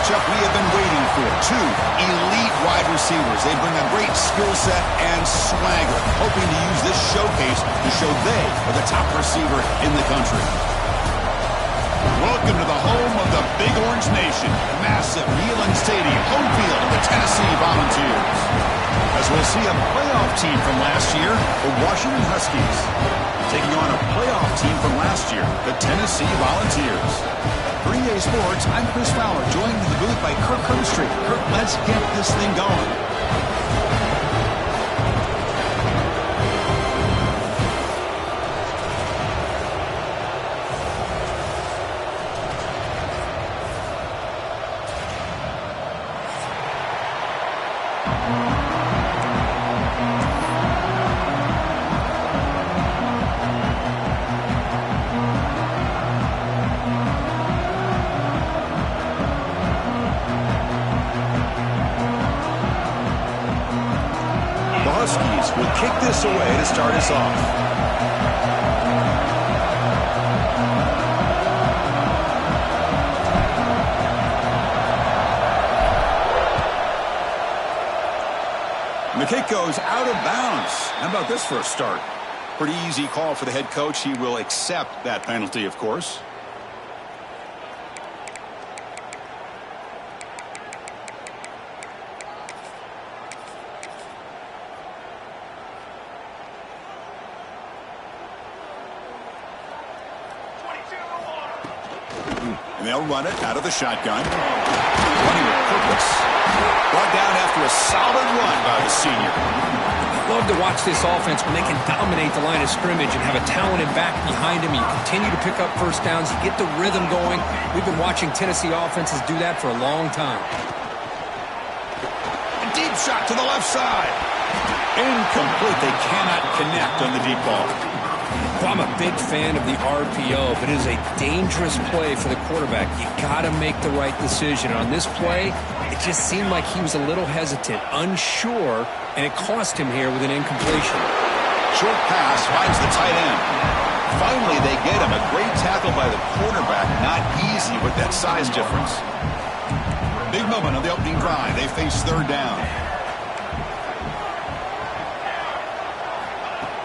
matchup we have been waiting for. Two elite wide receivers. They bring a great skill set and swagger, hoping to use this showcase to show they are the top receiver in the country. Welcome to the home of the Big Orange Nation. Massive Neyland Stadium, home field of the Tennessee Volunteers. As we'll see a playoff team from last year, the Washington Huskies, taking on a playoff team from last year, the Tennessee Volunteers. For EA Sports, I'm Chris Fowler, joined in the booth by Kirk Herbstreit. Kirk, let's get this thing going. Huskies will kick this away to start us off. And the kick goes out of bounds. How about this for a start? Pretty easy call for the head coach. He will accept that penalty, of course. And they'll run it out of the shotgun. Running with purpose. Brought down after a solid run by the senior. I love to watch this offense when they can dominate the line of scrimmage and have a talented back behind them. You continue to pick up first downs. You get the rhythm going. We've been watching Tennessee offenses do that for a long time. A deep shot to the left side. Incomplete. They cannot connect on the deep ball. Well, I'm a big fan of the RPO, but it is a dangerous play for the quarterback. You got to make the right decision. And on this play, it just seemed like he was a little hesitant, unsure, and it cost him here with an incompletion. Short pass finds the tight end. Finally, they get him. A great tackle by the quarterback. Not easy with that size difference. Big moment on the opening drive. They face third down.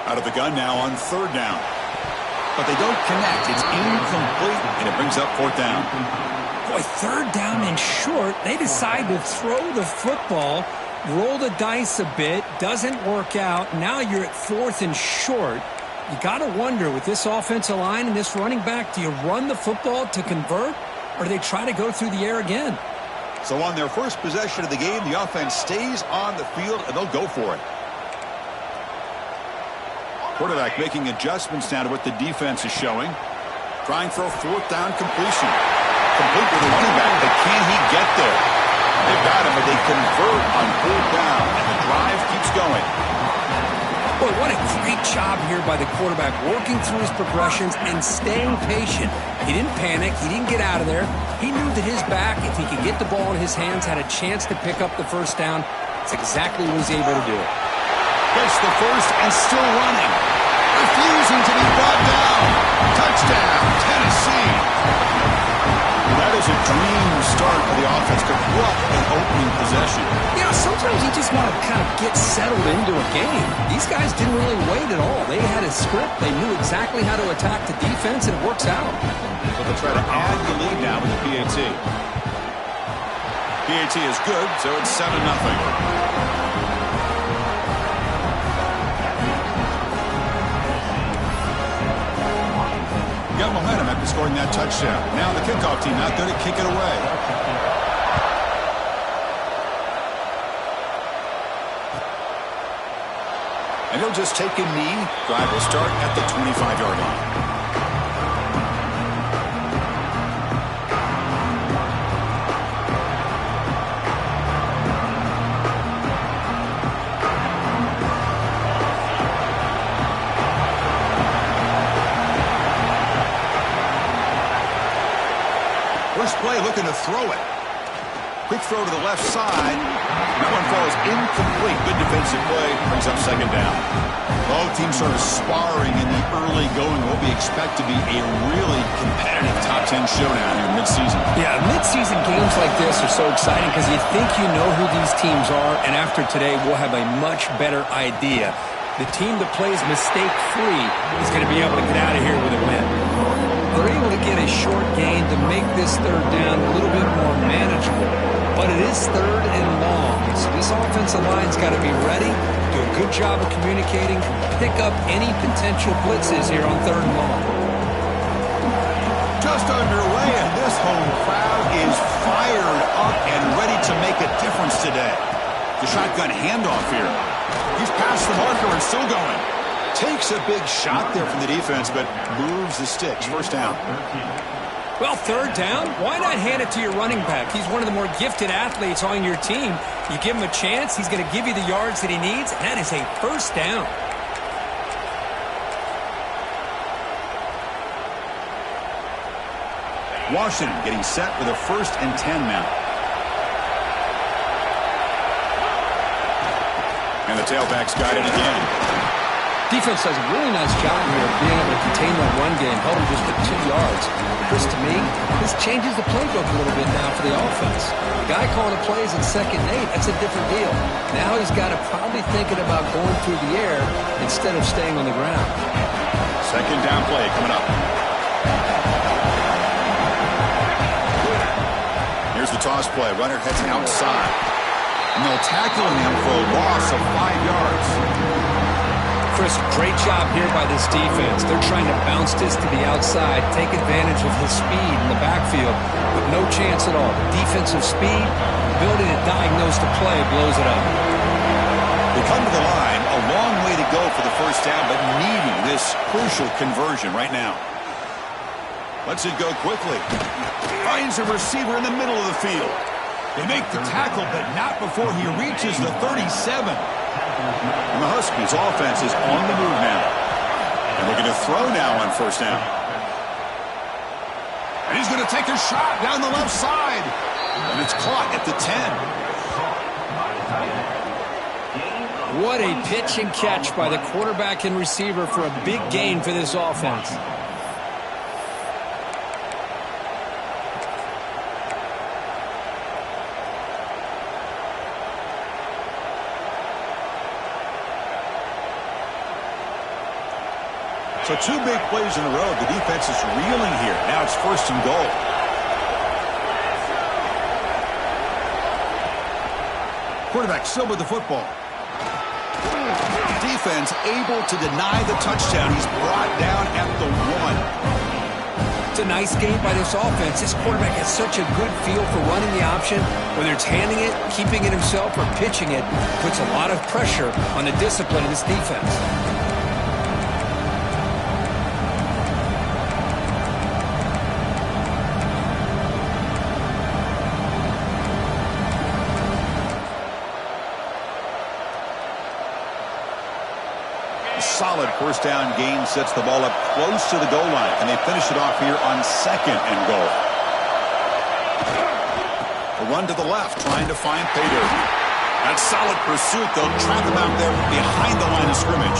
Out of the gun now on third down. But they don't connect. It's incomplete, and it brings up fourth down. Boy, third down and short. They decide to throw the football, roll the dice a bit, doesn't work out. Now you're at fourth and short. You got to wonder, with this offensive line and this running back, do you run the football to convert, or do they try to go through the air again? So on their first possession of the game, the offense stays on the field, and they'll go for it. Quarterback making adjustments now to what the defense is showing. Trying for a fourth down completion. Complete with the running back, but can he get there? They've got him, but they convert on fourth down, and the drive keeps going. Boy, what a great job here by the quarterback, working through his progressions and staying patient. He didn't panic. He didn't get out of there. He knew that his back, if he could get the ball in his hands, had a chance to pick up the first down. That's exactly what he's able to do. Gets the first and still running. Refusing to be brought down. Touchdown, Tennessee. That is a dream start for the offense. What an opening possession. You know, sometimes you just want to kind of get settled into a game. These guys didn't really wait at all. They had a script. They knew exactly how to attack the defense, and it works out. So they'll try to add the lead now with the PAT. PAT is good, so it's 7-0. Got momentum after scoring that touchdown. Now the kickoff team not going to kick it away. And he'll just take a knee. Drive will start at the 25-yard line. First play looking to throw it. Quick throw to the left side. That one falls incomplete. Good defensive play. Brings up second down. Both teams sort of sparring in the early going. What we expect to be a really competitive top 10 showdown here mid-season. Yeah, mid-season games like this are so exciting because you think you know who these teams are, and after today we'll have a much better idea. The team that plays mistake-free is going to be able to get out of here with a win. They're able to get a short gain to make this third down a little bit more manageable, but it is third and long, so this offensive line's got to be ready, do a good job of communicating, pick up any potential blitzes here on third and long. Just underway, and this home crowd is fired up and ready to make a difference today. The shotgun handoff here. He's past the marker and still going. Takes a big shot there from the defense, but moves the sticks. First down. Well, third down, why not hand it to your running back? He's one of the more gifted athletes on your team. You give him a chance, he's going to give you the yards that he needs, and that is a first down. Washington getting set with a 1st and 10 now. And the tailback's got it again. Defense does a really nice job here of being able to contain that run game, held him just at 2 yards. Chris, to me, this changes the playbook a little bit now for the offense. The guy calling the plays in 2nd and 8, that's a different deal. Now he's got to probably thinking about going through the air instead of staying on the ground. 2nd down play coming up. Here's the toss play. Runner heads outside. And they'll tackle him for a loss of 5 yards. Chris, great job here by this defense. They're trying to bounce this to the outside, take advantage of his speed in the backfield, but no chance at all. Defensive speed, ability to diagnose the play, blows it up. They come to the line, a long way to go for the first down, but needing this crucial conversion right now. Lets it go quickly. Finds a receiver in the middle of the field. They make the tackle, but not before he reaches the 37. And the Huskies' offense is on the move now. And looking to throw now on first down. And he's going to take a shot down the left side. And it's caught at the 10. What a pitch and catch by the quarterback and receiver for a big gain for this offense. So 2 big plays in a row. The defense is reeling here. Now it's 1st and goal. Quarterback still with the football. Defense able to deny the touchdown. He's brought down at the 1. It's a nice game by this offense. This quarterback has such a good feel for running the option. Whether it's handing it, keeping it himself, or pitching it, puts a lot of pressure on the discipline of this defense. Solid first down gain sets the ball up close to the goal line, and they finish it off here on 2nd and goal. A run to the left, trying to find Pater. That solid pursuit, they'll trap him out there behind the line of scrimmage.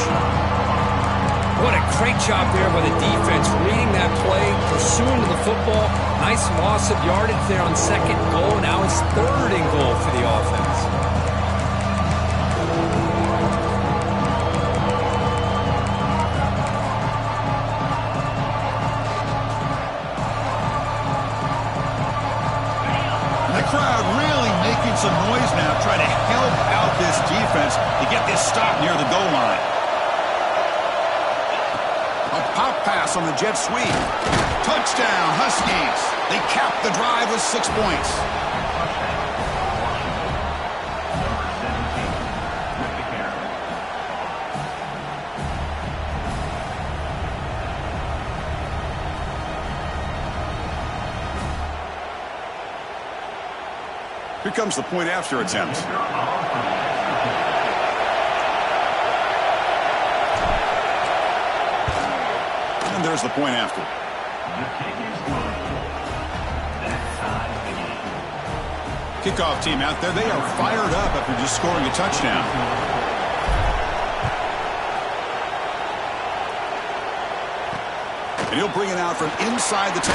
What a great job there by the defense, reading that play, pursuing to the football. Nice loss of yardage there on 2nd and goal. Now it's 3rd and goal for the offense. Crowd really making some noise now, trying to help out this defense to get this stop near the goal line. A pop pass on the jet sweep. Touchdown, Huskies. They cap the drive with 6 points. Here comes the point after attempt. And there's the point after. Kickoff team out there. They are fired up after just scoring a touchdown. And he'll bring it out from inside the 10.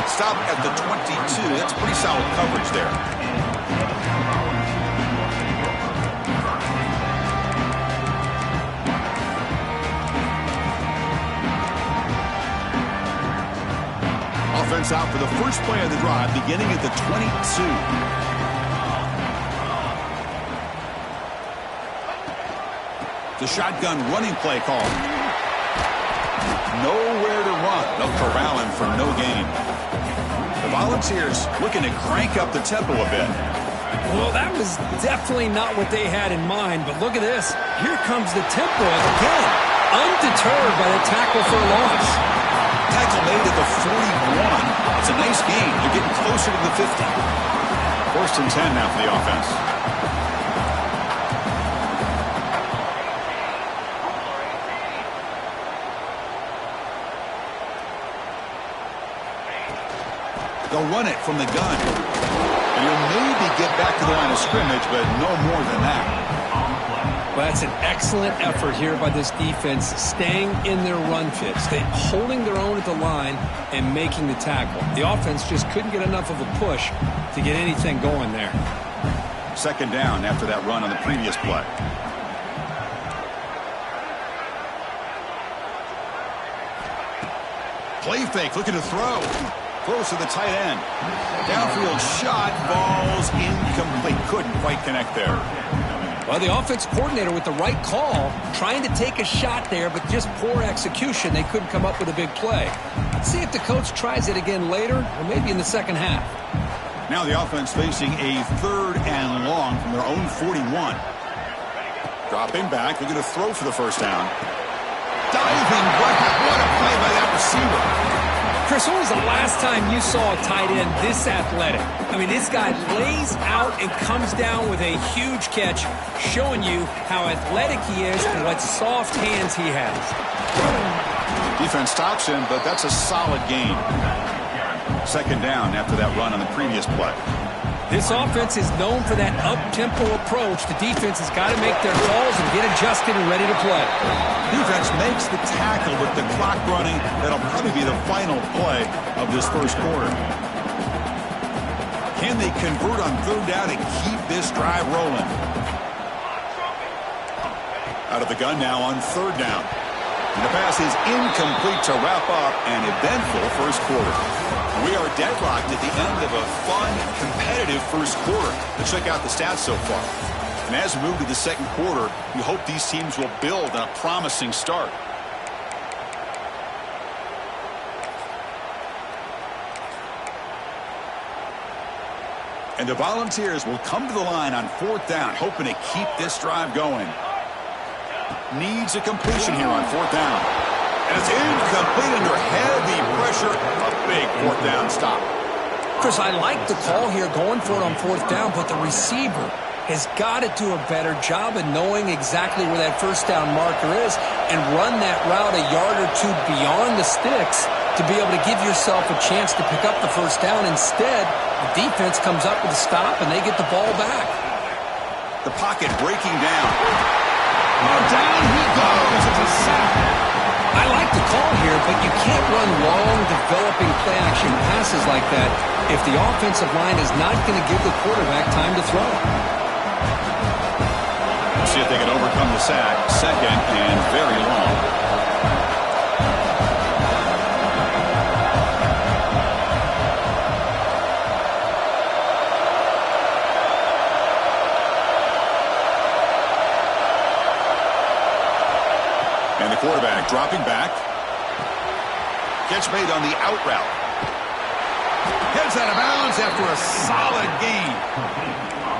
Stop at the 22. That's pretty solid coverage there. Offense out for the first play of the drive, beginning at the 22. The shotgun running play call. Nowhere to run. They'll corral him for no gain. The Volunteers looking to crank up the tempo a bit. Well, that was definitely not what they had in mind, but look at this. Here comes the tempo again. Undeterred by the tackle for a loss. Tackle made at the 41. It's a nice gain. They're getting closer to the 50. First and 10 now for the offense. They'll run it from the gun. And he'll maybe get back to the line of scrimmage, but no more than that. Well, that's an excellent effort here by this defense, staying in their run fit, holding their own at the line and making the tackle. The offense just couldn't get enough of a push to get anything going there. Second down after that run on the previous play. Play fake, looking to throw. Close to the tight end. Downfield shot, balls incomplete. Couldn't quite connect there. Well, the offense coordinator with the right call, trying to take a shot there, but just poor execution. They couldn't come up with a big play. Let's see if the coach tries it again later, or maybe in the second half. Now the offense facing a 3rd and long from their own 41. Dropping back, looking to throw for the first down. Diving, what a play by that receiver. Chris, when was the last time you saw a tight end this athletic? I mean, this guy lays out and comes down with a huge catch, showing you how athletic he is and what soft hands he has. Defense stops him, but that's a solid gain. Second down after that run on the previous play. This offense is known for that up-tempo approach. The defense has got to make their calls and get adjusted and ready to play. Defense makes the tackle with the clock running. That'll probably be the final play of this first quarter. Can they convert on 3rd down and keep this drive rolling? Out of the gun now on 3rd down. And the pass is incomplete to wrap up an eventful first quarter. We are deadlocked at the end of a fun, competitive first quarter. Let's check out the stats so far. And as we move to the second quarter, we hope these teams will build on a promising start. And the Volunteers will come to the line on 4th down, hoping to keep this drive going. Needs a completion here on 4th down. And it's incomplete under heavy pressure. A big 4th down stop. Chris, I like the call here going for it on 4th down, but the receiver has got to do a better job of knowing exactly where that first down marker is and run that route a yard or two beyond the sticks to be able to give yourself a chance to pick up the first down. Instead, the defense comes up with a stop and they get the ball back. The pocket breaking down. Oh, down he goes. It's a sack. I like the call here, but you can't run long, developing play-action passes like that if the offensive line is not going to give the quarterback time to throw. Let's see if they can overcome the sack. Second and very long. And the quarterback dropping back. Catch made on the out route. Heads out of bounds after a solid gain.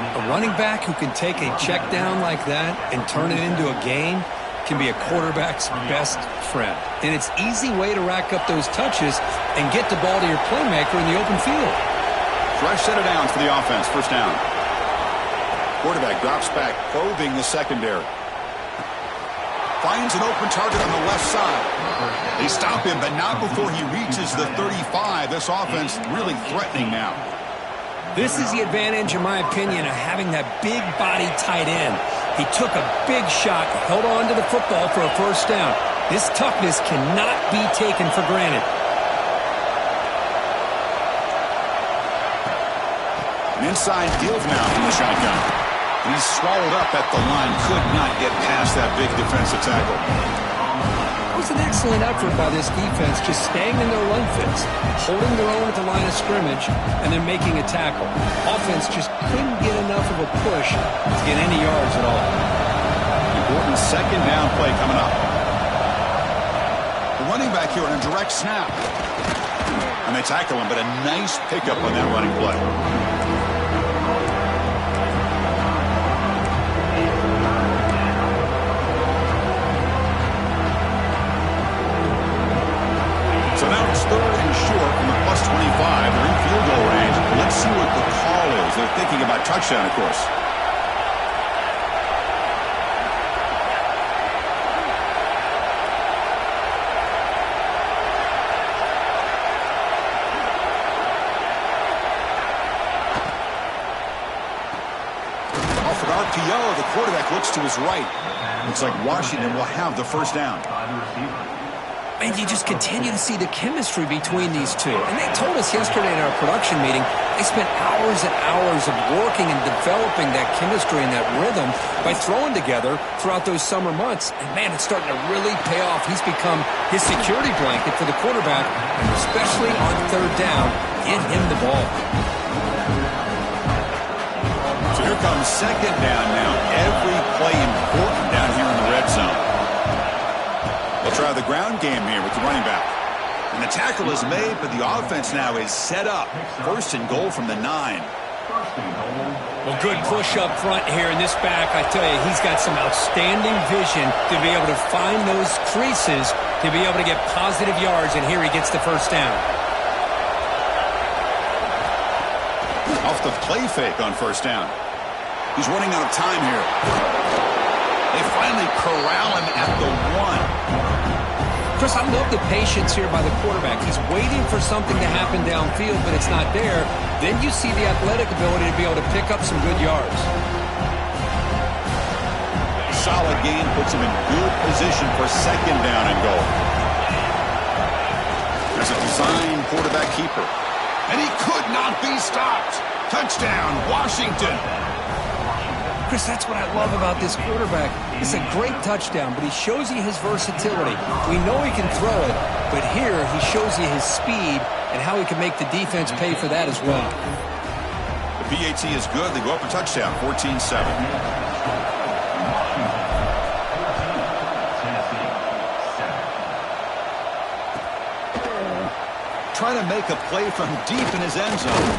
A running back who can take a check down like that and turn it into a gain can be a quarterback's best friend. And it's an easy way to rack up those touches and get the ball to your playmaker in the open field. Fresh set of downs for the offense. First down. Quarterback drops back, probing the secondary. Finds an open target on the left side. They stop him, but not before he reaches the 35. This offense really threatening now. This is the advantage, in my opinion, of having that big body tight end. He took a big shot, held on to the football for a first down. This toughness cannot be taken for granted. An inside give now from the shotgun. He's swallowed up at the line. Could not get past that big defensive tackle. It was an excellent effort by this defense, just staying in their run fits, holding their own at the line of scrimmage, and then making a tackle. Offense just couldn't get enough of a push to get any yards at all. Important second down play coming up. The running back here on a direct snap. And they tackle him, but a nice pickup on that running play. So now it's third and short from the plus 25. They're in field goal range. Let's see what the call is. They're thinking about touchdown, of course. Off an RPO, the quarterback looks to his right. Looks like Washington will have the first down. And you just continue to see the chemistry between these two. And they told us yesterday in our production meeting, they spent hours and hours of working and developing that chemistry and that rhythm by throwing together throughout those summer months. And, man, it's starting to really pay off. He's become his security blanket for the quarterback, and especially on third down, get him the ball. So here comes second down now. Every play important down here in the red zone. They'll try the ground game here with the running back. And the tackle is made, but the offense now is set up. First and goal from the 9. Well, good push up front here in this back. I tell you, he's got some outstanding vision to be able to find those creases, to be able to get positive yards, and here he gets the first down. Off the play fake on first down. He's running out of time here. They finally corral him at the 1. Chris, I love the patience here by the quarterback. He's waiting for something to happen downfield, but it's not there. Then you see the athletic ability to be able to pick up some good yards. Solid gain puts him in good position for second down and goal. There's a design quarterback keeper. And he could not be stopped. Touchdown, Washington. Chris, that's what I love about this quarterback. It's a great touchdown, but he shows you his versatility. We know he can throw it, but here he shows you his speed and how he can make the defense pay for that as well. The PAT is good. They go up a touchdown, 14-7. Trying to make a play from deep in his end zone.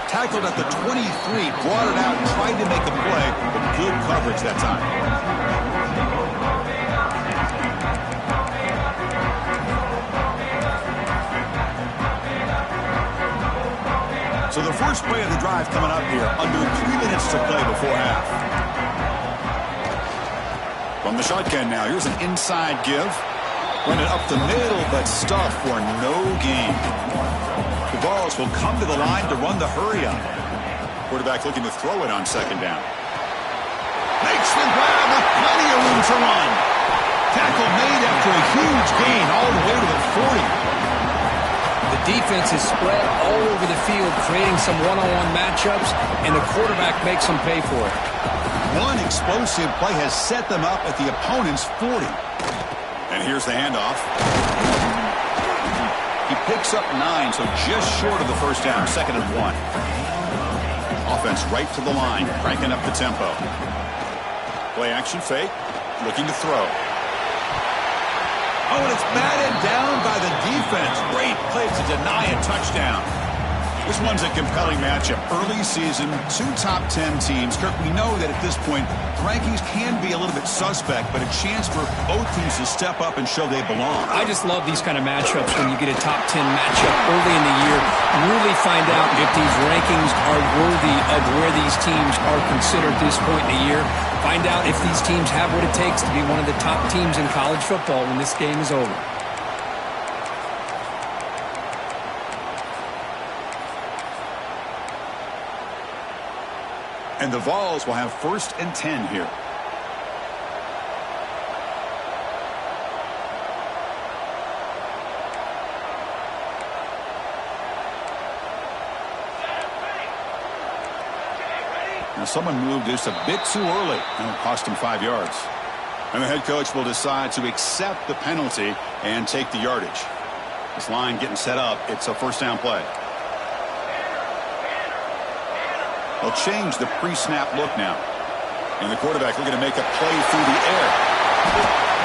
Tackled at the 23, brought it out, tried to make a play, but good coverage that time. So the first play of the drive coming up here, under 3 minutes to play before half. From the shotgun now, here's an inside give. Running up the middle, but stuffed for no gain. The Vols will come to the line to run the hurry up. Quarterback looking to throw it on second down. Makes the grab with plenty of room to run. Tackle made after a huge gain all the way to the 40. The defense is spread all over the field, creating some one-on-one matchups, and the quarterback makes them pay for it. One explosive play has set them up at the opponent's 40. And here's the handoff. He picks up 9, so just short of the first down, 2nd and 1. Offense right to the line, cranking up the tempo. Play action fake, looking to throw. Oh, and it's batted down by the defense. Great play to deny a touchdown. This one's a compelling matchup. Early season, 2 top 10 teams. Kirk, we know that at this point, the rankings can be a little bit suspect, but a chance for both teams to step up and show they belong. I just love these kind of matchups when you get a top 10 matchup early in the year. Really find out if these rankings are worthy of where these teams are considered at this point in the year. Find out if these teams have what it takes to be one of the top teams in college football when this game is over. And the Vols will have 1st and 10 here. Now someone moved just a bit too early, and it cost him 5 yards. And the head coach will decide to accept the penalty and take the yardage. This line getting set up. It's a first down play. They'll change the pre-snap look now. And the quarterback looking to make a play through the air.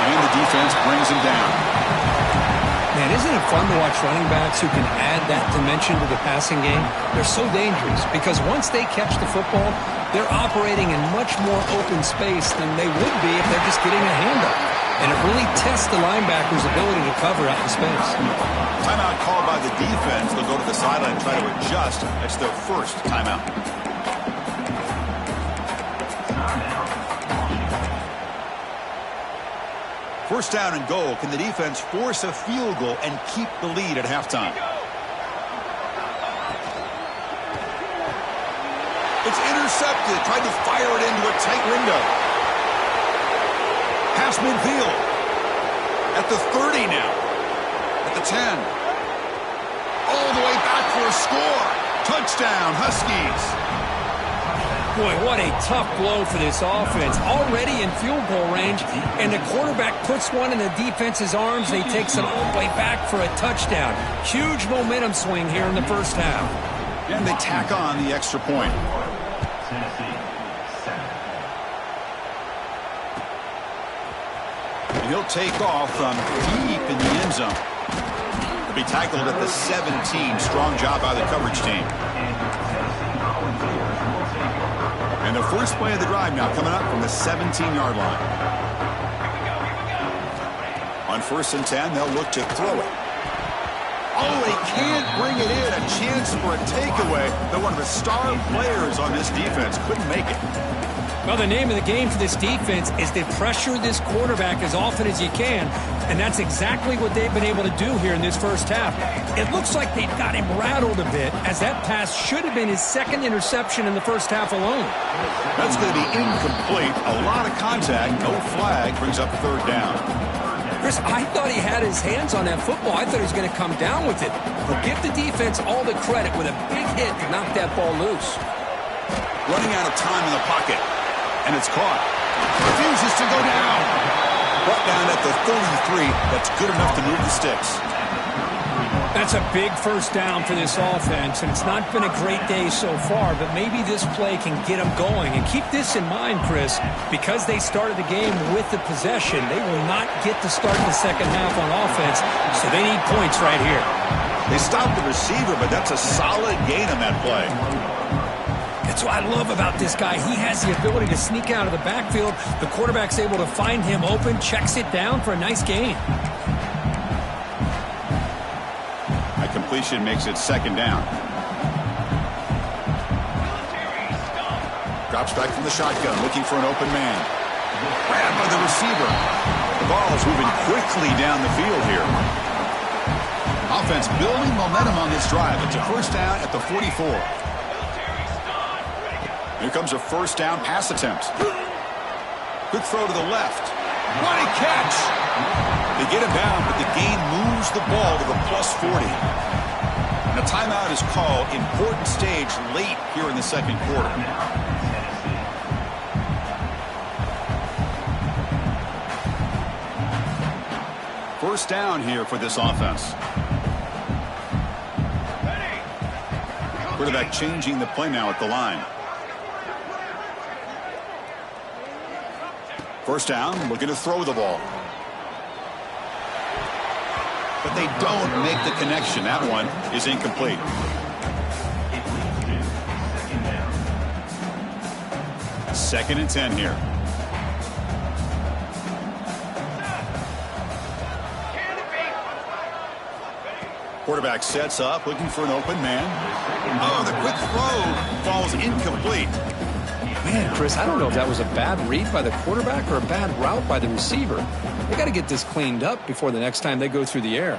And the defense brings him down. Man, isn't it fun to watch running backs who can add that dimension to the passing game? They're so dangerous because once they catch the football, they're operating in much more open space than they would be if they're just getting a handoff. And it really tests the linebacker's ability to cover out in space. Timeout called by the defense. They'll go to the sideline and try to adjust. That's their first timeout. First down and goal. Can the defense force a field goal and keep the lead at halftime? It's intercepted. Tried to fire it into a tight window. Pass midfield. At the 30 now. At the 10. All the way back for a score. Touchdown, Huskies. Boy, what a tough blow for this offense. Already in field goal range, and the quarterback puts one in the defense's arms. They takes it all the way back for a touchdown. Huge momentum swing here in the first half. And they tack on the extra point. And he'll take off from deep in the end zone. He'll be tackled at the 17. Strong job by the coverage team. And the first play of the drive now coming up from the 17-yard line. On 1st and 10, they'll look to throw it. Oh, they can't bring it in. A chance for a takeaway, but one of the star players on this defense couldn't make it. Well, the name of the game for this defense is to pressure this quarterback as often as you can, and that's exactly what they've been able to do here in this first half. It looks like they've got him rattled a bit, as that pass should have been his second interception in the first half alone. That's going to be incomplete. A lot of contact, no flag, brings up 3rd down. Chris, I thought he had his hands on that football. I thought he was going to come down with it. But give the defense all the credit with a big hit to knock that ball loose. Running out of time in the pocket. And it's caught. Refuses to go down. Brought down at the 33. That's good enough to move the sticks. That's a big first down for this offense, and it's not been a great day so far, but maybe this play can get them going. And keep this in mind, Chris, because they started the game with the possession, they will not get to start the second half on offense, so they need points right here. They stopped the receiver, but that's a solid gain on that play. That's what I love about this guy. He has the ability to sneak out of the backfield. The quarterback's able to find him open, checks it down for a nice gain. That completion makes it 2nd down. Drops back from the shotgun, looking for an open man. Grabbed by the receiver. The ball is moving quickly down the field here. Offense building momentum on this drive. It's a first down at the 44. Here comes a first down pass attempt. Good throw to the left. What a catch! They get him down, but the gain moves the ball to the +40. And a timeout is called. Important stage late here in the 2nd quarter. First down here for this offense. Quarterback changing the play now at the line. First down, looking to throw the ball. But they don't make the connection. That one is incomplete. Second and 10 here. Quarterback sets up, looking for an open man. Oh, the quick throw falls incomplete. Man, Chris, I don't know if that was a bad read by the quarterback or a bad route by the receiver. They got to get this cleaned up before the next time they go through the air.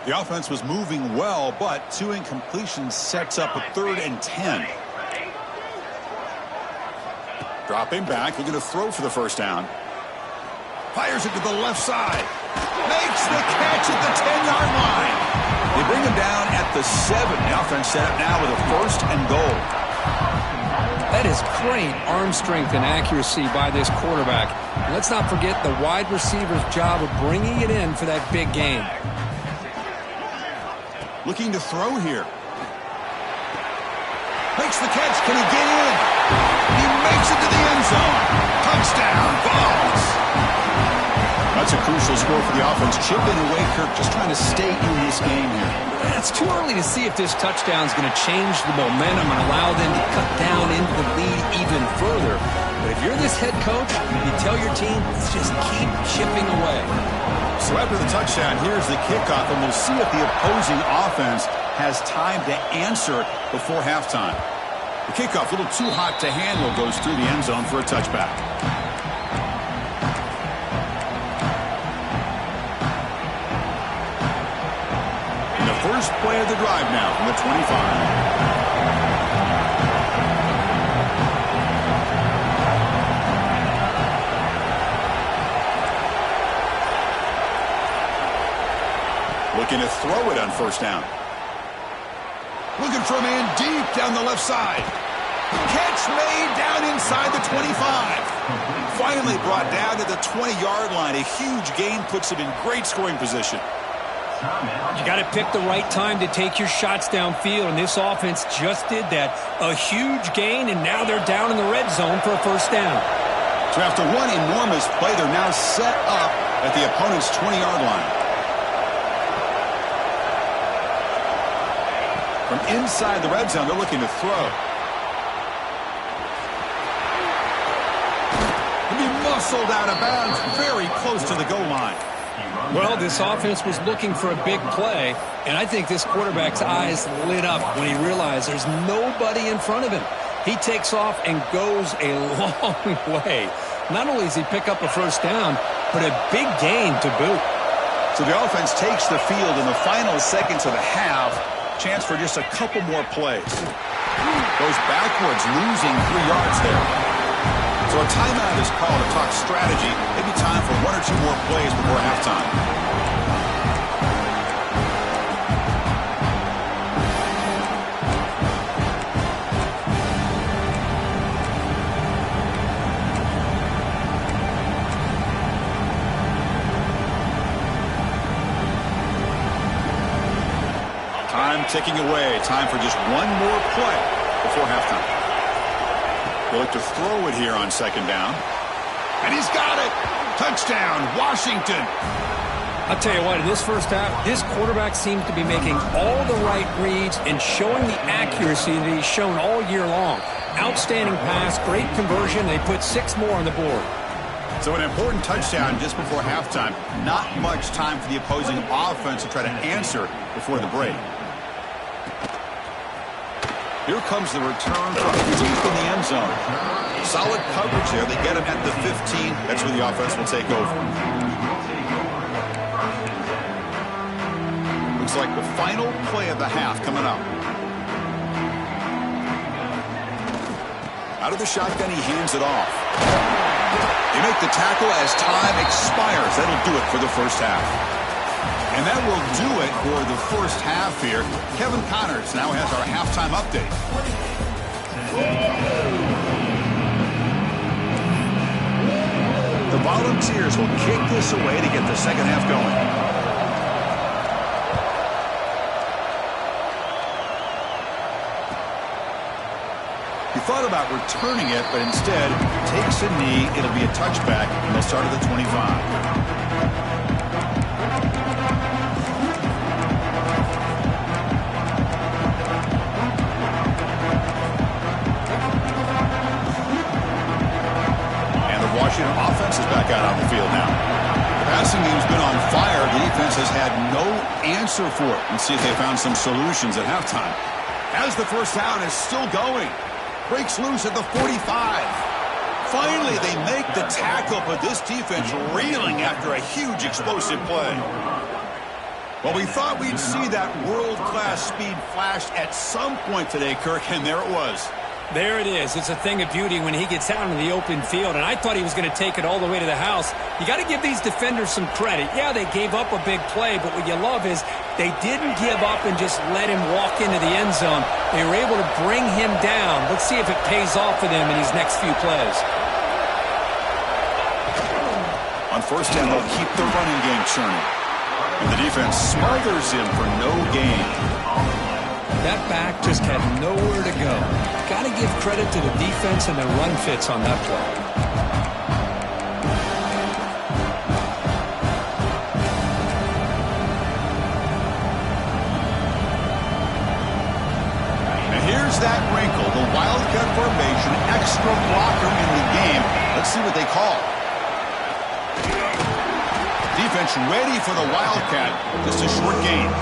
The offense was moving well, but 2 incompletions sets up a 3rd and 10. Dropping back, looking to throw for the first down. Fires it to the left side. Makes the catch at the 10-yard line. They bring him down at the 7. The offense set up now with a 1st and goal. That is great arm strength and accuracy by this quarterback. And let's not forget the wide receiver's job of bringing it in for that big game. Looking to throw here. Makes the catch. Can he get in? He makes it to the end zone. Touchdown, Vols. That's a crucial score for the offense. Chipping away, Kirk, just trying to stay in this game here. It's too early to see if this touchdown is going to change the momentum and allow them to cut down into the lead even further. But if you're this head coach, you tell your team, let's just keep chipping away. So after the touchdown, here's the kickoff, and we'll see if the opposing offense has time to answer before halftime. The kickoff, a little too hot to handle, goes through the end zone for a touchback. And the first play of the drive now from the 25. Looking to throw it on first down. Looking for a man deep down the left side. Catch made down inside the 25. Finally brought down to the 20-yard line. A huge gain puts him in great scoring position. You got to pick the right time to take your shots downfield, and this offense just did that. A huge gain, and now they're down in the red zone for a first down. So after one enormous play, they're now set up at the opponent's 20-yard line. From inside the red zone, they're looking to throw. He'll be muscled out of bounds, very close to the goal line. Well, this offense was looking for a big play, and I think this quarterback's eyes lit up when he realized there's nobody in front of him. He takes off and goes a long way. Not only does he pick up a first down, but a big gain to boot. So the offense takes the field in the final seconds of the half. Chance for just a couple more plays. Goes backwards, losing 3 yards there. So a timeout is called to talk strategy. Maybe time for 1 or 2 more plays before halftime. Time ticking away. Time for just 1 more play before halftime. They'll look to throw it here on second down. And he's got it. Touchdown, Washington. I'll tell you what, in this first half, this quarterback seems to be making all the right reads and showing the accuracy that he's shown all year long. Outstanding pass, great conversion. They put 6 more on the board. So an important touchdown just before halftime. Not much time for the opposing offense to try to answer before the break. Here comes the return from deep in the end zone. Solid coverage there. They get him at the 15. That's where the offense will take over. Looks like the final play of the half coming up. Out of the shotgun, he hands it off. They make the tackle as time expires. That'll do it for the first half. And that will do it for the first half here. Kevin Connors now has our halftime update. The Volunteers will kick this away to get the second half going. He thought about returning it, but instead takes a knee. It'll be a touchback, and they'll start at the 25. Washington offense is back out on the field now. The passing game's been on fire. The defense has had no answer for it. Let's see if they found some solutions at halftime. As the first down is still going. Breaks loose at the 45. Finally, they make the tackle, but this defense reeling after a huge explosive play. Well, we thought we'd see that world-class speed flash at some point today, Kirk, and there it was. There it is. It's a thing of beauty when he gets out in the open field, and I thought he was going to take it all the way to the house. You got to give these defenders some credit. Yeah, they gave up a big play, but what you love is they didn't give up and just let him walk into the end zone. They were able to bring him down. Let's see if it pays off for them in these next few plays. On first down, they'll keep the running game churning. And the defense smothers him for no gain. That back just had nowhere to go. Got to give credit to the defense and their run fits on that play. And here's that wrinkle, the Wildcat formation, extra blocker in the game. Let's see what they call. Defense ready for the Wildcat. Just a short gain.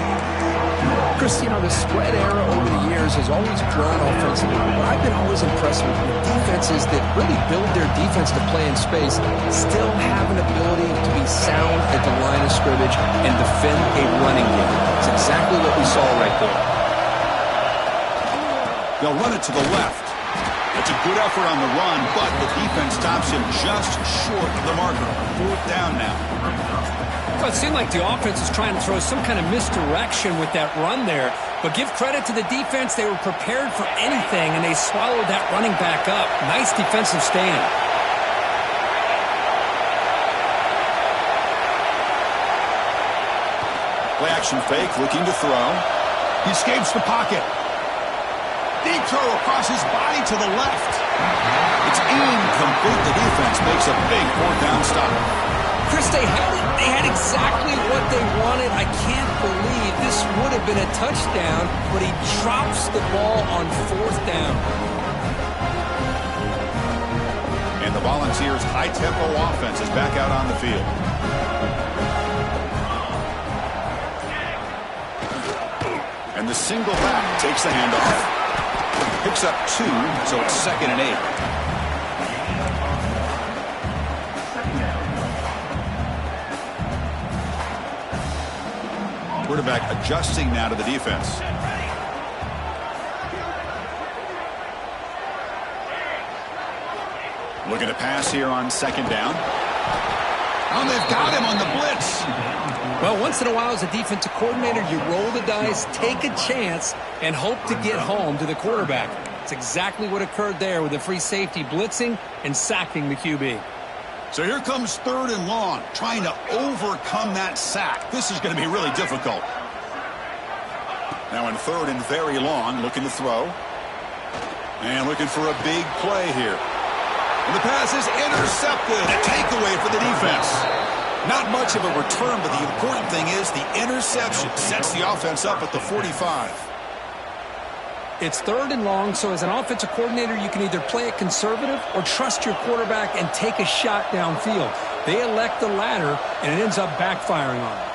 Chris, you know, the spread era over the years has always grown offensively. What I've been always impressed with defenses that really build their defense to play in space still have an ability to be sound at the line of scrimmage and defend a running game. It's exactly what we saw right there. They'll run it to the left. It's a good effort on the run, but the defense stops him just short of the marker. 4th down now. Well, it seemed like the offense was trying to throw some kind of misdirection with that run there. But give credit to the defense. They were prepared for anything, and they swallowed that running back up. Nice defensive stand. Play action fake, looking to throw. He escapes the pocket. Deep throw across his body to the left. It's incomplete. The defense makes a big 4th down stop. Chris, they had exactly what they wanted. I can't believe this would have been a touchdown, but he drops the ball on 4th down. And the Volunteers' high-tempo offense is back out on the field. And the single back takes the handoff. Picks up 2, so it's 2nd and 8. Quarterback adjusting now to the defense. Looking to pass here on 2nd down. Oh, they've got him on the blitz. Well, once in a while as a defensive coordinator, you roll the dice, take a chance, and hope to get home to the quarterback. It's exactly what occurred there with the free safety blitzing and sacking the QB. So here comes 3rd and long, trying to overcome that sack. This is going to be really difficult. Now in 3rd and very long, looking to throw. And looking for a big play here. And the pass is intercepted. A takeaway for the defense. Not much of a return, but the important thing is the interception sets the offense up at the 45. It's 3rd and long, so as an offensive coordinator, you can either play it conservative or trust your quarterback and take a shot downfield. They elect the latter, and it ends up backfiring on them.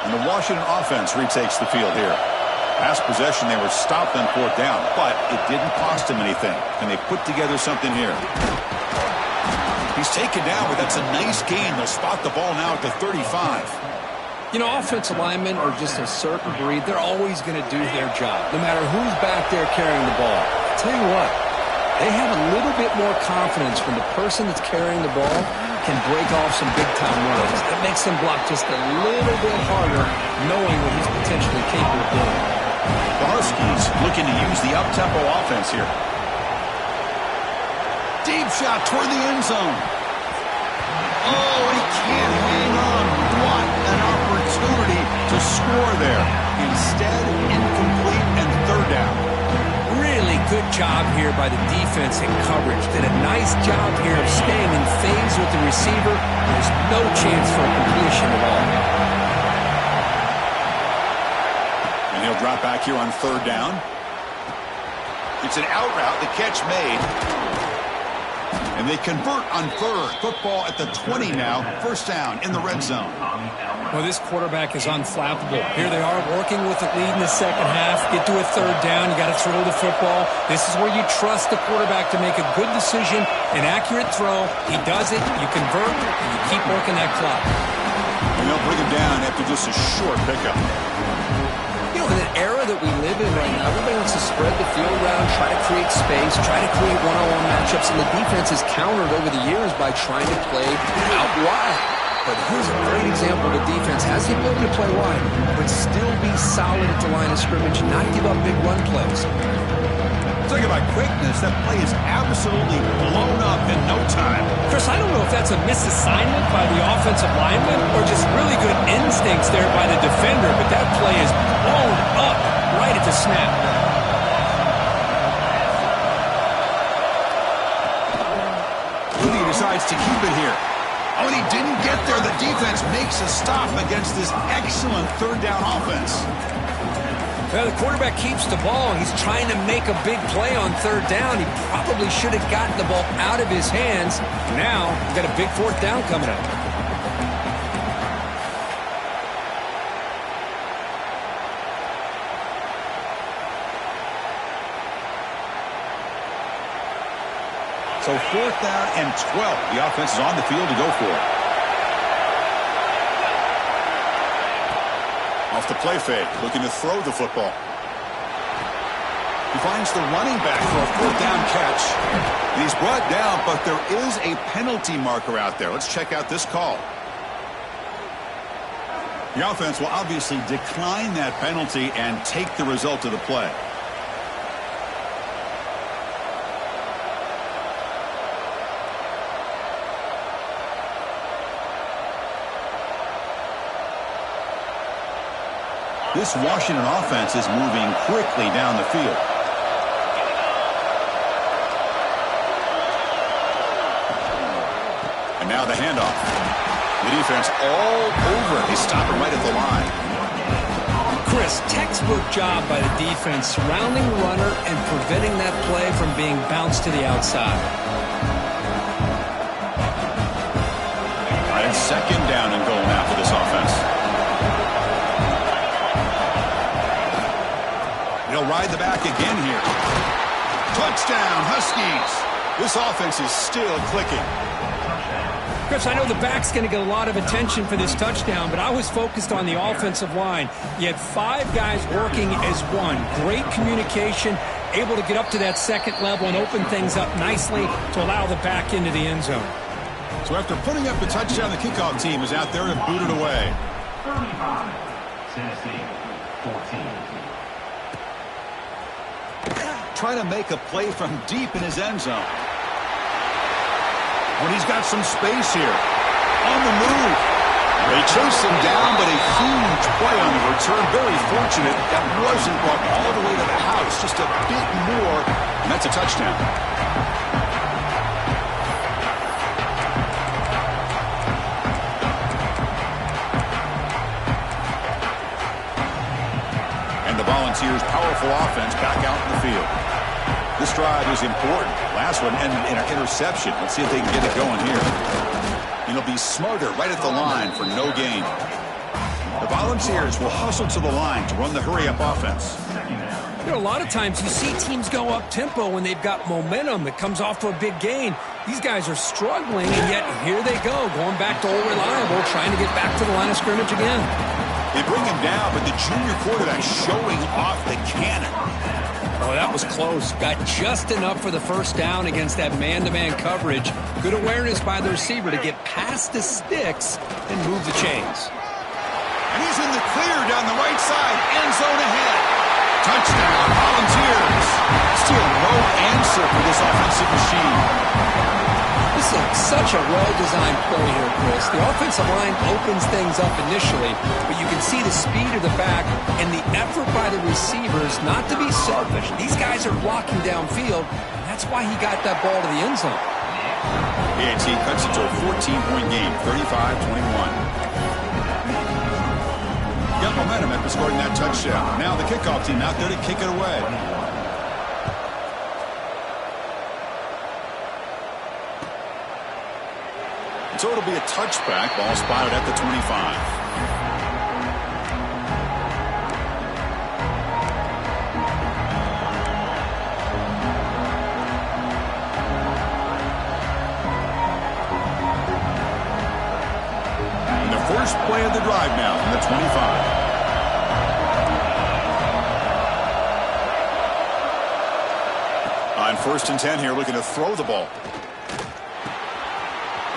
And the Washington offense retakes the field here. Last possession, they were stopped on 4th down, but it didn't cost them anything. Can they put together something here? He's taken down, but that's a nice gain. They'll spot the ball now at the 35. You know, offensive linemen are just a certain breed. They're always going to do their job, no matter who's back there carrying the ball. I'll tell you what, they have a little bit more confidence when the person that's carrying the ball can break off some big-time runs. It makes them block just a little bit harder, knowing what he's potentially capable of doing. The Huskies looking to use the up-tempo offense here. Deep shot toward the end zone. Oh, he can't hang on. What an opportunity to score there. Instead, incomplete and 3rd down. Really good job here by the defense in coverage. Did a nice job here of staying in phase with the receiver. There's no chance for a completion at all. And he'll drop back here on 3rd down. It's an out route. The catch made. And they convert on 3rd. Football at the 20 now. 1st down in the red zone. Well, this quarterback is unflappable. Here they are working with the lead in the 2nd half. Get to a 3rd down. You got to throw the football. This is where you trust the quarterback to make a good decision, an accurate throw. He does it. You convert, and you keep working that clock. And they'll bring him down after just a short pickup. You know, in the era that we live in right now, everybody wants to spread the field around, try to create space, try to create one-on-one matchups, and the defense has countered over the years by trying to play out wide. But here's a great example of a defense has the ability to play wide, but still be solid at the line of scrimmage, not give up big run plays. Talking about quickness, that play is absolutely blown up in no time. Chris, I don't know if that's a misassignment by the offensive lineman or just really good instincts there by the defender, but that play is blown up right at the snap. Moody decides to keep it here. Oh, and he didn't get there. The defense makes a stop against this excellent third down offense. Well, the quarterback keeps the ball. He's trying to make a big play on third down. He probably should have gotten the ball out of his hands. Now, he's got a big fourth down coming up. So 4th down and 12. The offense is on the field to go for it. Off the play fake, looking to throw the football. He finds the running back for a 4th down catch. And he's brought down, but there is a penalty marker out there. Let's check out this call. The offense will obviously decline that penalty and take the result of the play. This Washington offense is moving quickly down the field. And now the handoff. The defense all over it. They stop it right at the line. Chris, textbook job by the defense, surrounding the runner and preventing that play from being bounced to the outside. All right, 2nd down and goal now for this offense. He'll ride the back again here. Touchdown, Huskies. This offense is still clicking. Chris, I know the back's going to get a lot of attention for this touchdown, but I was focused on the offensive line. You had 5 guys working as one. Great communication, able to get up to that 2nd level and open things up nicely to allow the back into the end zone. So after putting up the touchdown, the kickoff team is out there to boot it away. 35, Tennessee, 14. Trying to make a play from deep in his end zone. When he's got some space here. On the move. They chase him down, but a huge play on the return. Very fortunate that wasn't brought all the way to the house. Just a bit more, and that's a touchdown. And the Volunteers' powerful offense back out in the field. This drive is important. Last one ended in an interception. Let's see if they can get it going here. And it'll be Smarter right at the line for no gain. The Volunteers will hustle to the line to run the hurry-up offense. You know, a lot of times you see teams go up-tempo when they've got momentum. It comes off for a big gain. These guys are struggling, and yet here they go, going back to old reliable, trying to get back to the line of scrimmage again. They bring him down, but the junior quarterback showing off the cannon. Oh, that was close. Got just enough for the first down against that man-to-man coverage. Good awareness by the receiver to get past the sticks and move the chains. And he's in the clear down the right side. End zone ahead. Touchdown, Volunteers. Still no answer for this offensive machine. This is such a well-designed play here, Chris. The offensive line opens things up initially, but you can see the speed of the back and the effort by the receivers not to be selfish. These guys are blocking downfield, and that's why he got that ball to the end zone. A&T cuts it to a 14-point game, 35-21. Got momentum after scoring that touchdown. Now the kickoff team out there to kick it away. So it'll be a touchback. Ball spotted at the 25. And the first play of the drive now from the 25. 1st and 10 here, looking to throw the ball.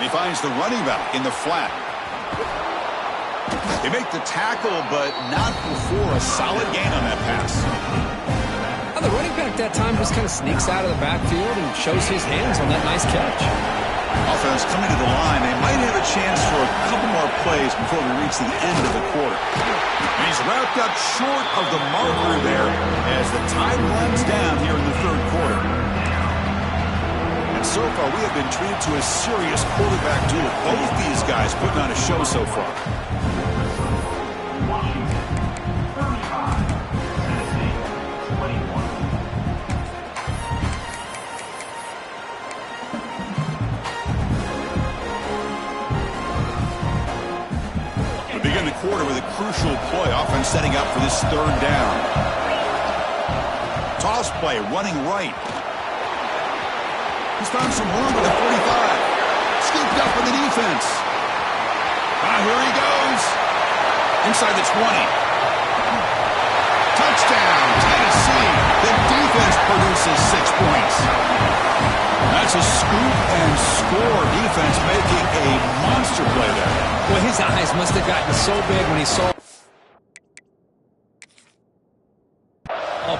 And he finds the running back in the flat. They make the tackle, but not before a solid gain on that pass. Now the running back that time just kind of sneaks out of the backfield and shows his hands on that nice catch. Offense coming to the line. They might have a chance for a couple more plays before we reach the end of the quarter. And he's wrapped up short of the marker there as the time runs down here in the 3rd quarter. And so far, we have been treated to a serious quarterback duel. Both these guys putting on a show so far. Begin the quarter with a crucial play. Offense setting up for this 3rd down. Toss play, running right. He's found some room with a 45. Scooped up in the defense. Here he goes. Inside the 20. Touchdown, Tennessee. The defense produces 6 points. That's a scoop and score. Defense making a monster play there. Well, his eyes must have gotten so big when he saw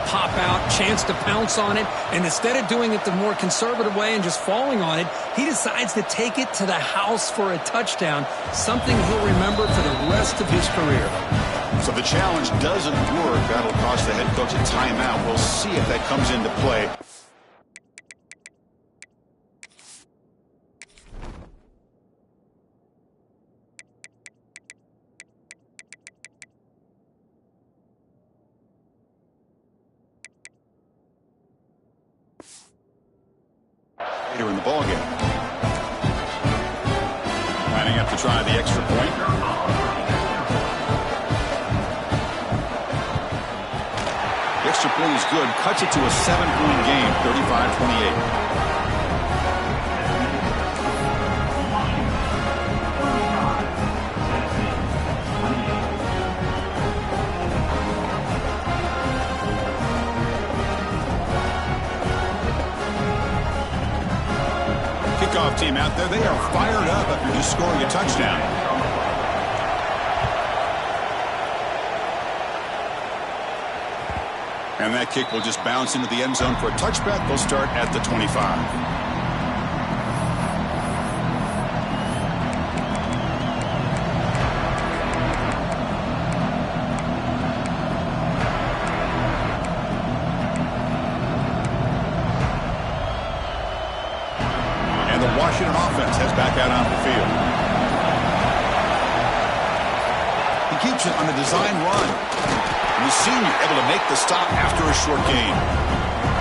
pop out, chance to pounce on it, and instead of doing it the more conservative way and just falling on it, he decides to take it to the house for a touchdown, something he'll remember for the rest of his career. So the challenge doesn't work. That'll cost the head coach a timeout. We'll see if that comes into play. Later in the ballgame. Lining up to try the extra point. The extra point is good. Cuts it to a 7-point game, 35-28. Kickoff team out there, they are fired up after just scoring a touchdown. And that kick will just bounce into the end zone for a touchback. They'll start at the 25. Washington offense has back out on the field. He keeps it on a design run. And the senior able to make the stop after a short gain.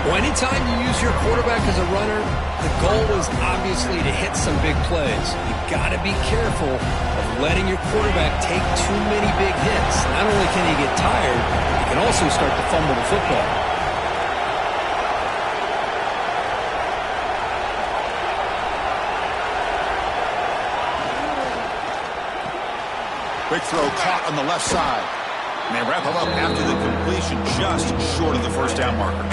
Well, anytime you use your quarterback as a runner, the goal is obviously to hit some big plays. You've got to be careful of letting your quarterback take too many big hits. Not only can he get tired, he can also start to fumble the football. Quick throw caught on the left side. And they wrap him up after the completion, just short of the first down marker.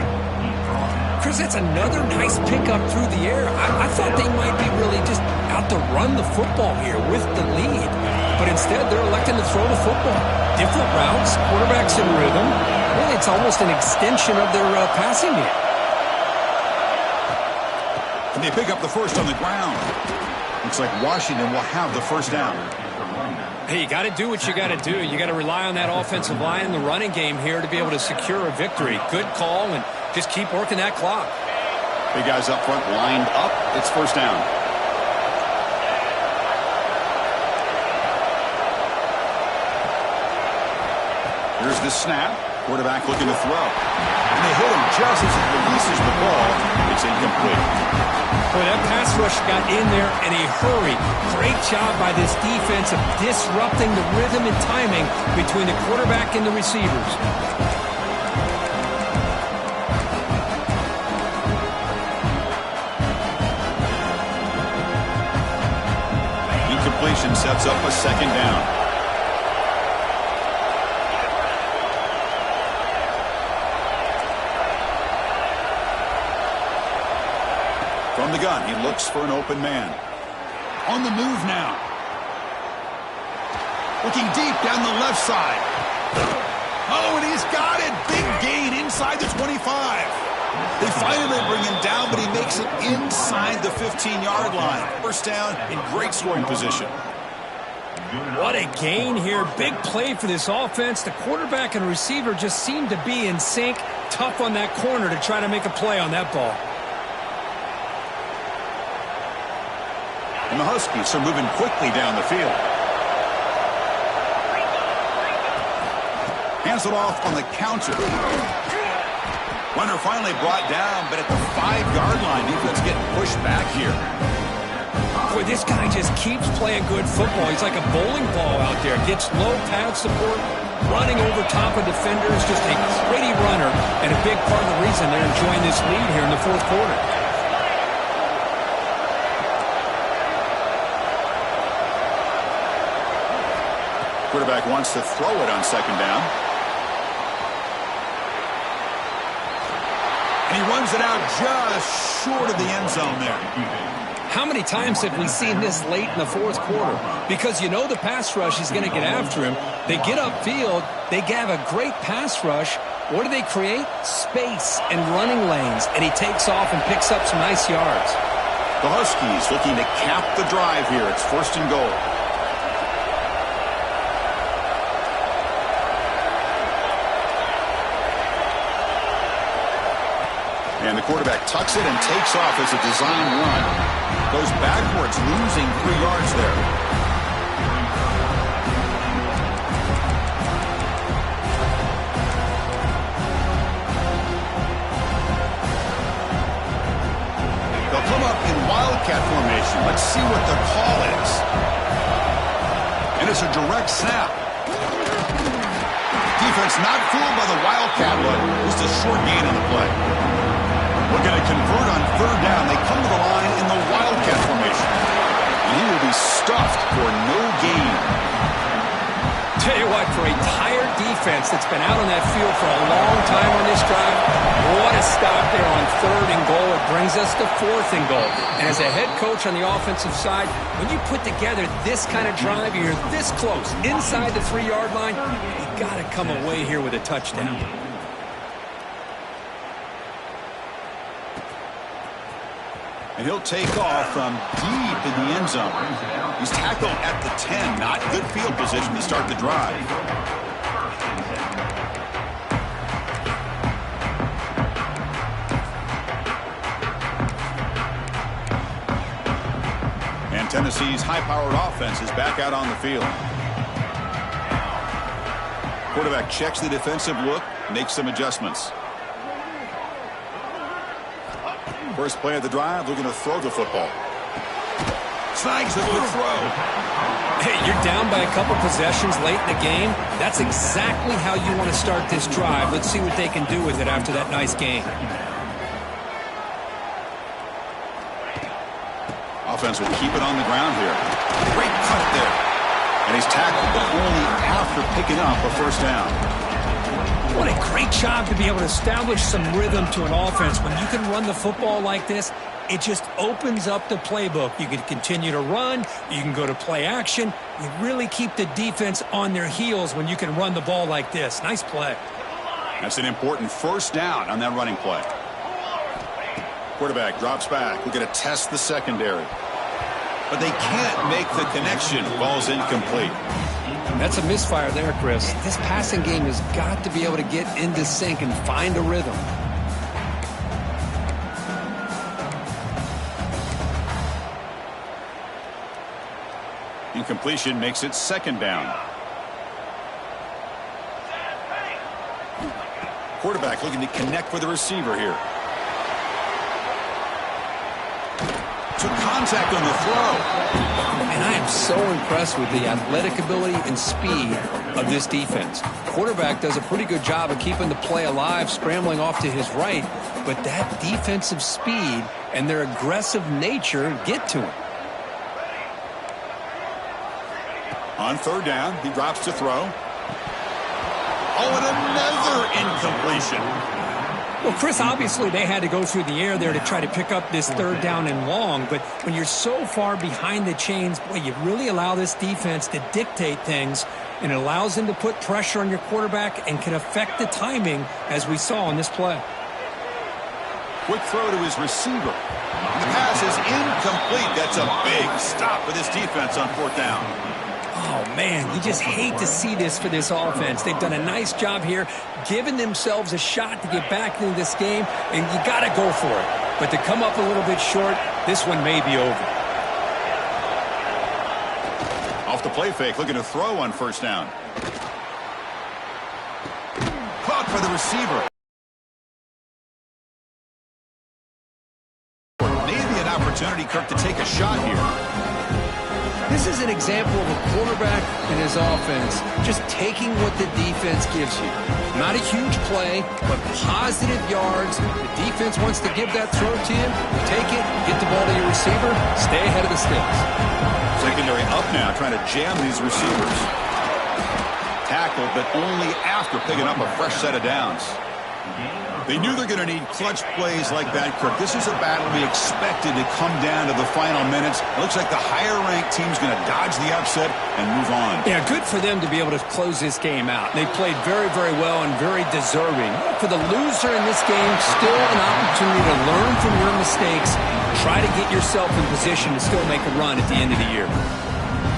Chris, that's another nice pickup through the air. I thought they might be really just out to run the football here with the lead. But instead, they're electing to throw the football. Different routes, quarterbacks in rhythm. Really, it's almost an extension of their passing game. And they pick up the first on the ground. Looks like Washington will have the first down. Hey, you got to do what you got to do. You got to rely on that offensive line, the running game here to be able to secure a victory. Good call, and just keep working that clock. Big guys up front lined up. It's first down. Here's the snap. Quarterback looking to throw. And they hit him just as he releases the ball. It's incomplete. Boy, that pass rush got in there in a hurry. Great job by this defense of disrupting the rhythm and timing between the quarterback and the receivers. Incompletion sets up a second down. the gun. He looks for an open man. On the move now. Looking deep down the left side. Oh, and he's got it. Big gain inside the 25. They finally bring him down, but he makes it inside the 15-yard line. First down in great scoring position. What a gain here. Big play for this offense. The quarterback and receiver just seem to be in sync. Tough on that corner to try to make a play on that ball. And the Huskies are moving quickly down the field. Hands it off on the counter. Runner finally brought down, but at the 5-yard line, defense getting pushed back here. Boy, this guy just keeps playing good football. He's like a bowling ball out there. Gets low pad support, running over top of defenders. Just a pretty runner, and a big part of the reason they're enjoying this lead here in the fourth quarter. Quarterback wants to throw it on second down. And he runs it out just short of the end zone there. How many times have we seen this late in the fourth quarter? Because you know the pass rush is going to get after him. They get upfield. They have a great pass rush. What do they create? Space and running lanes. And he takes off and picks up some nice yards. The Huskies looking to cap the drive here. It's first and goal. And the quarterback tucks it and takes off as a design run. Goes backwards, losing 3 yards there. They'll come up in wildcat formation. Let's see what the call is. And it's a direct snap. Defense not fooled by the wildcat, but just a short gain on the play. Looking to convert on third down. They come to the line in the wildcat formation. And he will be stuffed for no gain. Tell you what, for a tired defense that's been out on that field for a long time on this drive, what a stop there on third and goal. It brings us to fourth and goal. And as a head coach on the offensive side, when you put together this kind of drive, you're this close, inside the 3-yard line, you got to come away here with a touchdown. And he'll take off from deep in the end zone. He's tackled at the 10. Not good field position to start the drive. And Tennessee's high-powered offense is back out on the field. Quarterback checks the defensive look, makes some adjustments. First play of the drive, looking to throw the football. Snags it with a throw. Hey, you're down by a couple possessions late in the game. That's exactly how you want to start this drive. Let's see what they can do with it after that nice game. Offense will keep it on the ground here. Great cut there. And he's tackled, but only after picking up a first down. What a great job to be able to establish some rhythm to an offense. When you can run the football like this, it just opens up the playbook. You can continue to run. You can go to play action. You really keep the defense on their heels when you can run the ball like this. Nice play. That's an important first down on that running play. Quarterback drops back. We're going to test the secondary. But they can't make the connection. Ball's incomplete. That's a misfire there, Chris. This passing game has got to be able to get into sync and find a rhythm. Incompletion makes it second down. Quarterback looking to connect with the receiver here. Took contact on the throw. And I am so impressed with the athletic ability and speed of this defense. Quarterback does a pretty good job of keeping the play alive, scrambling off to his right, but that defensive speed and their aggressive nature get to him. On third down, he drops to throw. Oh, and another incompletion. Well, Chris, obviously they had to go through the air there to try to pick up this third down and long, but when you're so far behind the chains, boy, you really allow this defense to dictate things, and it allows them to put pressure on your quarterback and can affect the timing, as we saw on this play. Quick throw to his receiver. The pass is incomplete. That's a big stop for this defense on fourth down. Oh, man, you just hate to see this for this offense. They've done a nice job here, giving themselves a shot to get back into this game, and you got to go for it. But to come up a little bit short, this one may be over. Off the play fake, looking to throw on first down. Caught by the receiver. Maybe an opportunity, Kirk, to take a shot here. This is an example of a quarterback and his offense just taking what the defense gives you. Not a huge play, but positive yards. The defense wants to give that throw to you. Take it, get the ball to your receiver, stay ahead of the sticks. Secondary up now, trying to jam these receivers. Tackled, but only after picking up a fresh set of downs. They knew they're going to need clutch plays like that, Kirk. This is a battle we expected to come down to the final minutes. It looks like the higher-ranked team's going to dodge the upset and move on. Yeah, good for them to be able to close this game out. They played very, very well and very deserving. For the loser in this game, still an opportunity to learn from your mistakes. Try to get yourself in position to still make a run at the end of the year.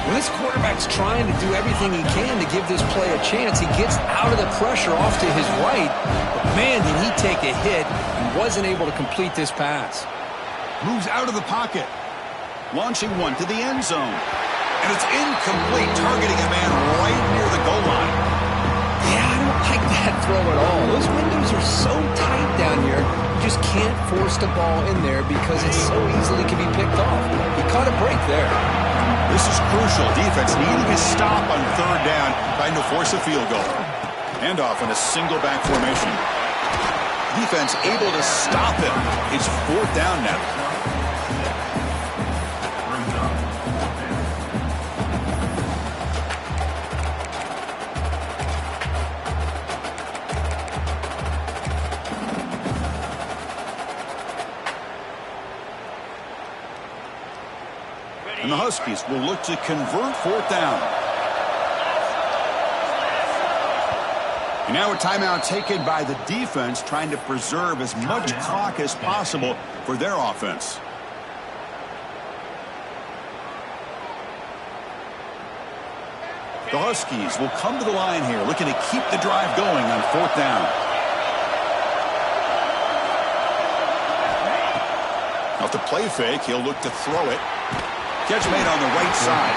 Well, this quarterback's trying to do everything he can to give this play a chance. He gets out of the pressure off to his right. But, man, did he take a hit and wasn't able to complete this pass. Moves out of the pocket. Launching one to the end zone. And it's incomplete, targeting a man right near the goal line. Yeah, I don't like that throw at all. Those windows are so tight down here. You just can't force the ball in there because it so easily can be picked off. He caught a break there. This is crucial. Defense needing a stop on third down, trying to force a field goal. Handoff in a single back formation. Defense able to stop him. It's fourth down now. And the Huskies will look to convert fourth down. And now a timeout taken by the defense, trying to preserve as much clock as possible for their offense. The Huskies will come to the line here, looking to keep the drive going on fourth down. Off the play fake, he'll look to throw it. Catch made on the right side.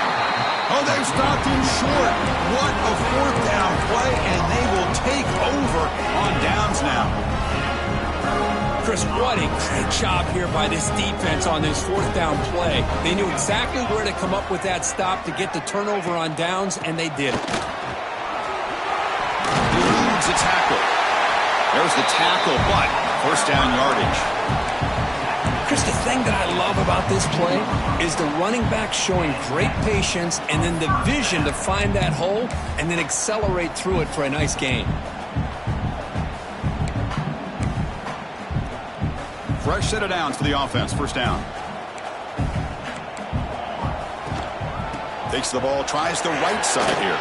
Oh, they've stopped him short. What a fourth down play, and they will take over on downs now. Chris, what a great job here by this defense on this fourth down play. They knew exactly where to come up with that stop to get the turnover on downs, and they did it. Eludes the tackle. There's the tackle, but first down yardage. Chris, the thing that I love about this play is the running back showing great patience and then the vision to find that hole and then accelerate through it for a nice gain. Fresh set of downs for the offense. First down. Takes the ball, tries the right side here.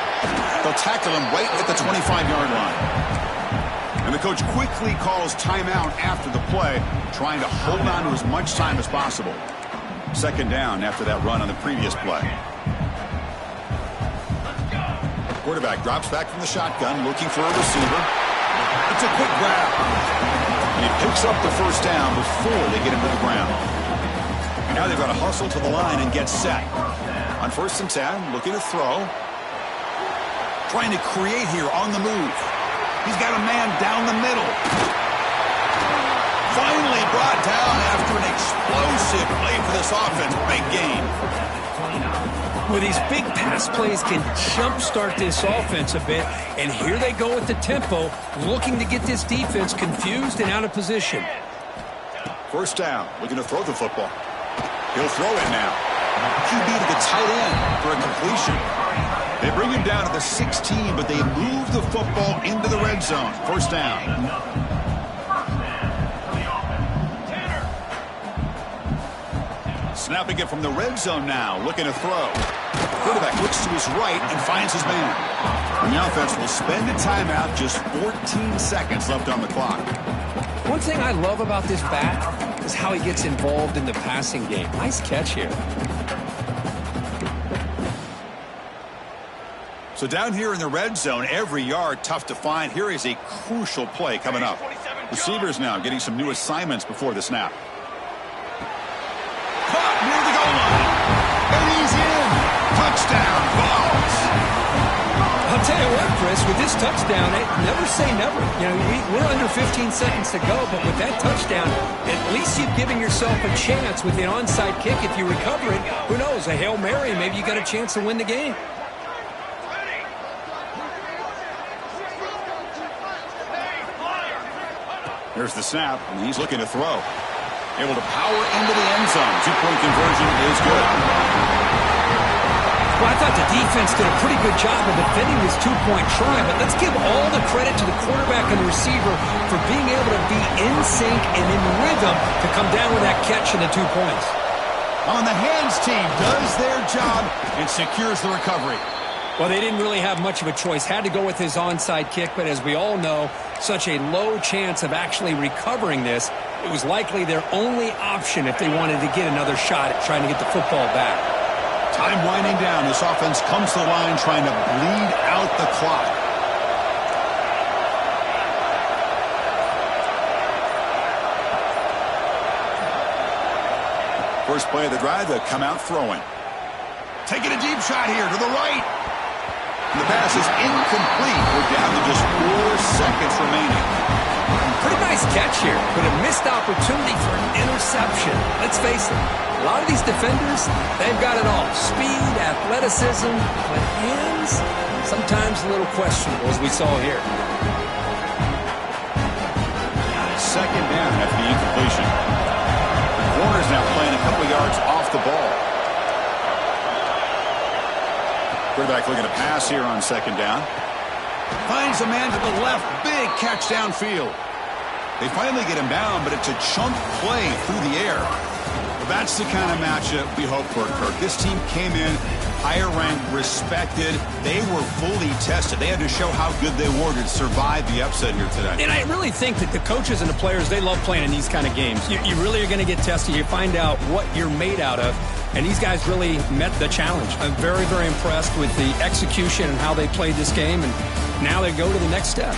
They'll tackle him right at the 25-yard line. And the coach quickly calls timeout after the play, trying to hold on to as much time as possible. Second down after that run on the previous play. Quarterback drops back from the shotgun, looking for a receiver. It's a quick grab. And he picks up the first down before they get him to the ground. Now they've got to hustle to the line and get set. On first and 10, looking to throw. Trying to create here on the move. He's got a man down the middle. Finally brought down after an explosive play for this offense. Big gain. Well, these big pass plays can jumpstart this offense a bit, and here they go with the tempo, looking to get this defense confused and out of position. First down, looking to throw the football. He'll throw it now. QB to the tight end for a completion. They bring him down to the 16, but they move the football into the red zone. First down. Snapping it from the red zone now, looking to throw. Quarterback looks to his right and finds his man. And the offense will spend a timeout, just 14 seconds left on the clock. One thing I love about this back is how he gets involved in the passing game. Nice catch here. So down here in the red zone, every yard tough to find. Here is a crucial play coming up. Receivers now getting some new assignments before the snap. Caught near the goal line. And he's in. Touchdown, Vols. I'll tell you what, Chris, with this touchdown, never say never. You know, we're under 15 seconds to go, but with that touchdown, at least you've given yourself a chance with the onside kick. If you recover it, who knows, a Hail Mary, maybe you got a chance to win the game. Here's the snap, and he's looking to throw. Able to power into the end zone. Two-point conversion is good. Well, I thought the defense did a pretty good job of defending this two-point try, but let's give all the credit to the quarterback and the receiver for being able to be in sync and in rhythm to come down with that catch and the 2 points. On the hands team does their job and secures the recovery. Well, they didn't really have much of a choice. Had to go with his onside kick, but as we all know, such a low chance of actually recovering this. It was likely their only option if they wanted to get another shot at trying to get the football back. Time winding down. This offense comes to the line trying to bleed out the clock. First play of the drive, they come out throwing. Taking a deep shot here to the right. And the pass is incomplete. We're down to just 4 seconds remaining. Pretty nice catch here, but a missed opportunity for an interception. Let's face it, a lot of these defenders, they've got it all. Speed, athleticism, but hands, sometimes a little questionable, as we saw here. Second down after the incompletion. The corner's now playing a couple yards off the ball. Quarterback looking to pass here on second down. Finds a man to the left. Big catch downfield. They finally get him down, but it's a chunk play through the air. Well, that's the kind of matchup we hope for, Kirk. This team came in higher ranked, respected. They were fully tested. They had to show how good they were to survive the upset here today. And I really think that the coaches and the players, they love playing in these kind of games. You really are going to get tested. You find out what you're made out of. And these guys really met the challenge. I'm very, very impressed with the execution and how they played this game. And now they go to the next step.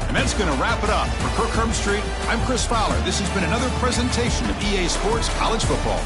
And that's going to wrap it up. For Kirk Herbstreit, I'm Chris Fowler. This has been another presentation of EA Sports College Football.